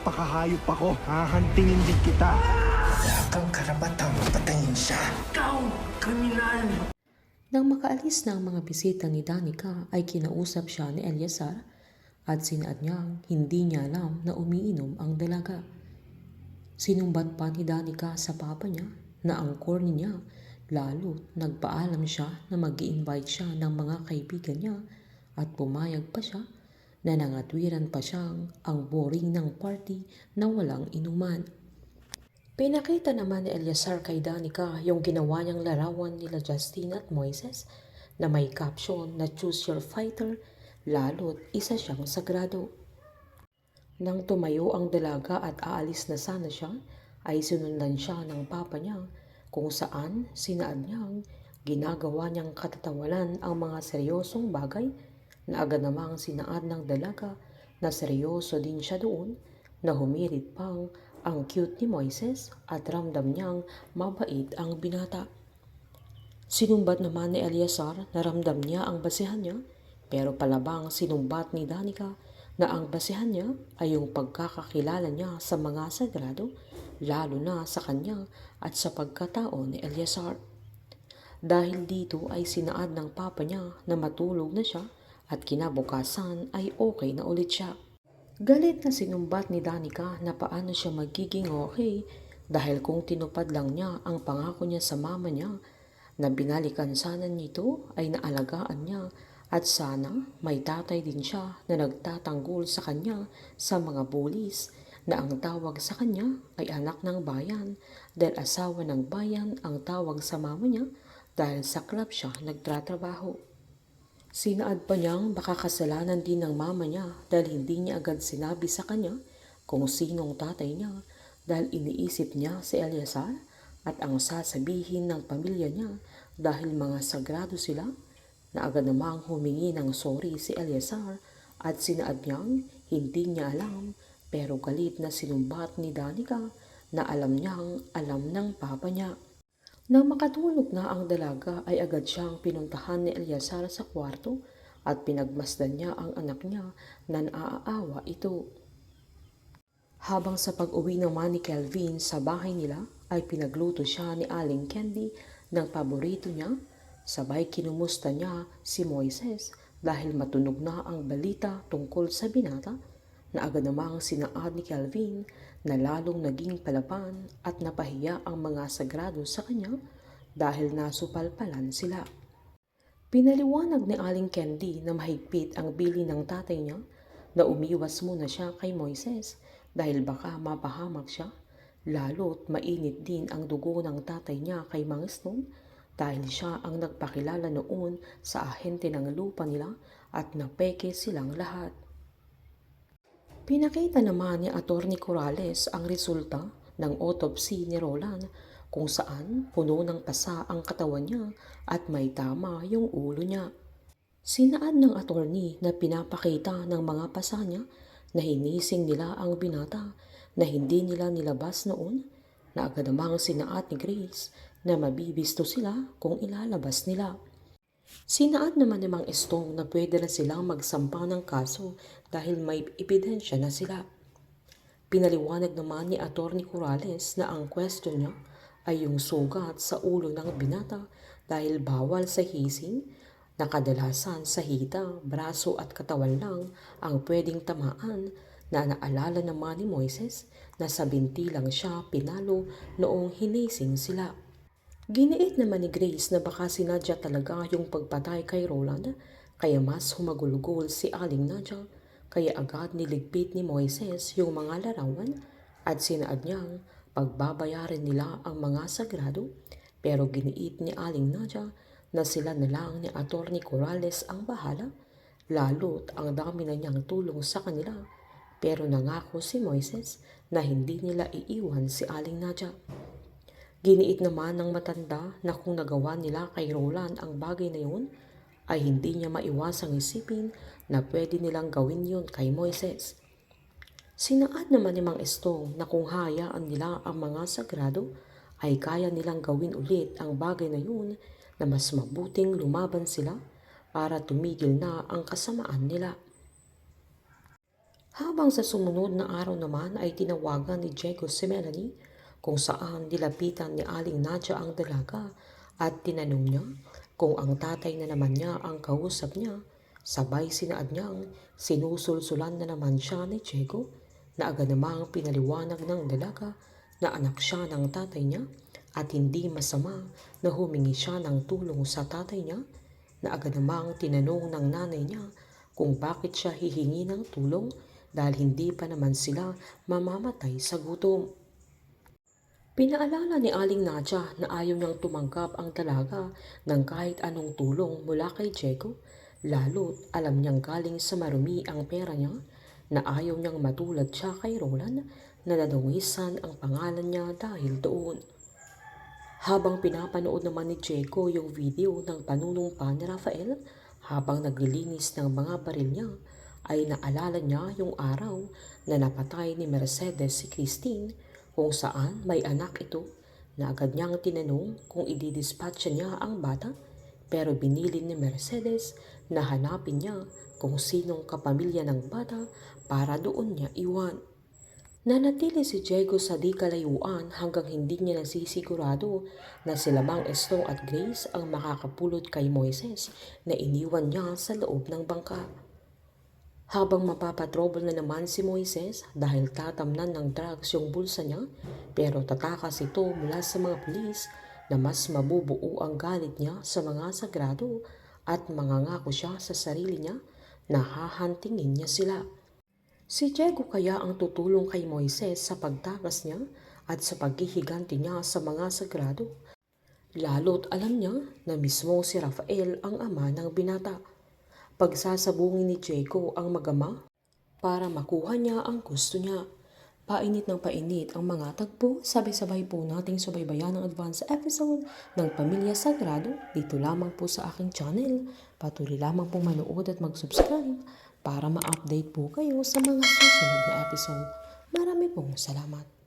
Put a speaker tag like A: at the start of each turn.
A: Napakahayop ako. Hahantingin din kita.
B: Wala kang karapatang patayin siya.
A: Ikaw, kriminal!
C: Nang makaalis na ang mga bisita ni Danica ay kinausap siya ni Eleazar at sinaad niyang hindi niya alam na umiinom ang dalaga. Sinumbat pa ni Danica sa papa niya na ang corny niya, lalo't nagpaalam siya na mag-i-invite siya ng mga kaibigan niya at pumayag pa siya na nangatwiran pa siyang ang boring ng party na walang inuman. Pinakita naman ni Eleazar kay Danica yung ginawa niyang larawan nila Justine at Moises na may caption na choose your fighter, lalo't isa siyang sagrado. Nang tumayo ang dalaga at aalis na sana siya, ay sinundan siya ng papa niya kung saan sinaad niyang ginagawa niyang katatawanan ang mga seryosong bagay na agad namang sinaad ng dalaga na seryoso din siya doon na humirit pang ang cute ni Moises at ramdam niyang mabait ang binata. Sinumbat naman ni Eleazar na ramdam niya ang basihan niya pero palabang sinumbat ni Danica na ang basihan niya ay yung pagkakakilala niya sa mga sagrado, lalo na sa kanya at sa pagkatao ni Eleazar. Dahil dito ay sinaad ng papa niya na matulog na siya at kinabukasan ay okay na ulit siya. Galit na sinumbat ni Danica na paano siya magiging okay dahil kung tinupad lang niya ang pangako niya sa mama niya na binalikan sana nito ay naalagaan niya at sana may tatay din siya na nagtatanggol sa kanya sa mga bullies na ang tawag sa kanya ay anak ng bayan dahil asawa ng bayan ang tawag sa mama niya dahil sa club siya nagtratrabaho. Sinaad pa niyang baka kasalanan din ng mama niya dahil hindi niya agad sinabi sa kanya kung sinong tatay niya dahil iniisip niya si Eleazar at ang sasabihin ng pamilya niya dahil mga sagrado sila na agad namang humingi ng sorry si Eleazar at sinaad niyang hindi niya alam pero galit na sinumbat ni Danica na alam niyang alam ng papa niya. Nang makatulog na ang dalaga ay agad siyang pinuntahan ni Eleazar sa kwarto at pinagmasdan niya ang anak niya na naaawa ito. Habang sa pag-uwi naman ni Kelvin sa bahay nila ay pinagluto siya ni Aling Candy ng paborito niya. Sabay kinumusta niya si Moises dahil matunog na ang balita tungkol sa binata na agad namang sinaad ni Kelvin na lalong naging palaban at napahiya ang mga sagrado sa kanya dahil nasupalpalan sila. Pinaliwanag ni Aling Candy na mahigpit ang bili ng tatay niya na umiwas muna siya kay Moises dahil baka mapahamak siya, lalo't mainit din ang dugo ng tatay niya kay Mang Stone dahil siya ang nagpakilala noon sa ahente ng lupa nila at napeke silang lahat. Pinakita naman ni Atty. Corrales ang resulta ng autopsy ni Roland kung saan puno ng pasa ang katawan niya at may tama yung ulo niya. Sinaad ng attorney na pinapakita ng mga pasa niya na hinising nila ang binata na hindi nila nilabas noon na agad namang sinaad ni Grace na mabibisto sila kung ilalabas nila. Sinaad naman ni Mang Estong na pwede na silang magsampa ng kaso dahil may ebidensya na sila. Pinaliwanag naman ni Atty. Corrales na ang question niya ay yung sugat sa ulo ng binata dahil bawal sa hising na kadalasan sa hita, braso at katawan lang ang pwedeng tamaan na naalala naman ni Moises na sa binti lang siya pinalo noong hinising sila. Giniit naman ni Grace na baka sinadya talaga yung pagpatay kay Roland kaya mas humagulgol si Aling Nadia kaya agad niligpit ni Moises yung mga larawan at sinaad niyang pagbabayarin nila ang mga sagrado pero giniit ni Aling Nadia na sila na lang ni Atty. Corrales ang bahala lalo't ang dami na niyang tulong sa kanila pero nangako si Moises na hindi nila iiwan si Aling Nadia. Giniit naman ng matanda na kung nagawa nila kay Roland ang bagay na yun, ay hindi niya maiwasang isipin na pwede nilang gawin yun kay Moises. Sinaad naman ni Mang Estong na kung hayaan nila ang mga sagrado, ay kaya nilang gawin ulit ang bagay na yun na mas mabuting lumaban sila para tumigil na ang kasamaan nila. Habang sa sumunod na araw naman ay tinawagan ni Diego si Melanie kung saan dilapitan ni Aling Nadia ang dalaga at tinanong niya kung ang tatay na naman niya ang kausap niya. Sabay sinaad niyang sinusulsulan na naman siya ni Diego na agad namang pinaliwanag ng dalaga na anak siya ng tatay niya at hindi masama na humingi siya ng tulong sa tatay niya, na agad namang tinanong ng nanay niya kung bakit siya hihingi ng tulong dahil hindi pa naman sila mamamatay sa gutom. Pinaalala ni Aling Nadia na ayaw niyang tumanggap ang dalaga ng kahit anong tulong mula kay Diego, lalo't alam niyang galing sa marumi ang pera niya, na ayaw niyang matulad siya kay Roland na nadungisan ang pangalan niya dahil doon. Habang pinapanood naman ni Diego yung video ng panunumpa ni Rafael habang naglilinis ng mga baril niya, ay naalala niya yung araw na napatay ni Mercedes si Christine, kung saan may anak ito, na agad niyang tinanong kung ididispatcha niya ang bata, pero binilin ni Mercedes na hanapin niya kung sinong kapamilya ng bata para doon niya iwan. Nanatili si Diego sa di kalayuan hanggang hindi niya nasisigurado na sila Mang Estong at Grace ang makakapulot kay Moises na iniwan niya sa loob ng bangka. Habang mapapatrobol na naman si Moises dahil tatamnan ng drugs yung bulsa niya, pero tatakas ito mula sa mga pulis na mas mabubuo ang galit niya sa mga sagrado at mangangako siya sa sarili niya na hahantingin niya sila. Si Diego kaya ang tutulong kay Moises sa pagtakas niya at sa paghihiganti niya sa mga sagrado. Lalo't alam niya na mismo si Rafael ang ama ng binata. Pagsasabungin ni Diego ang magama para makuha niya ang gusto niya. Painit ng painit ang mga tagpo, sabay-sabay po nating subaybayan ang advance episode ng Pamilya Sagrado dito lamang po sa aking channel. Patuloy lamang po manood at mag-subscribe para ma-update po kayo sa mga susunod na episode. Marami pong salamat.